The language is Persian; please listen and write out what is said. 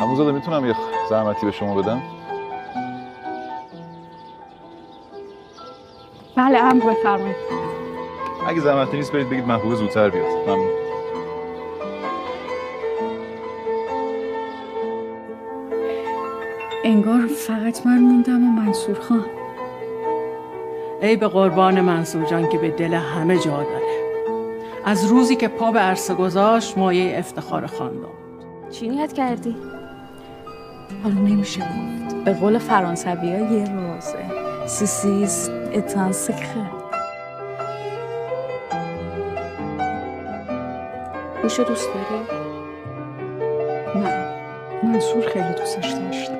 عموزاده میتونم یه زحمتی به شما بدم؟ بله عمو بفرمایید. اگه زحمتی نیست برید بگید محبوب زودتر بیاد. ممنون. انگار فقط من موندم و منصور خان. ای به قربان منصور جان که به دل همه جا داره. از روزی که پا به عرصه گذاشت مایه افتخار خاندان. چی نیت کردی؟ حالا نمیشه گفت. به قول فرانسوی ها یه روزه سیسیس اتان سکره. ایشو دوست داری؟ نه منصور خیلی دوستش داشت.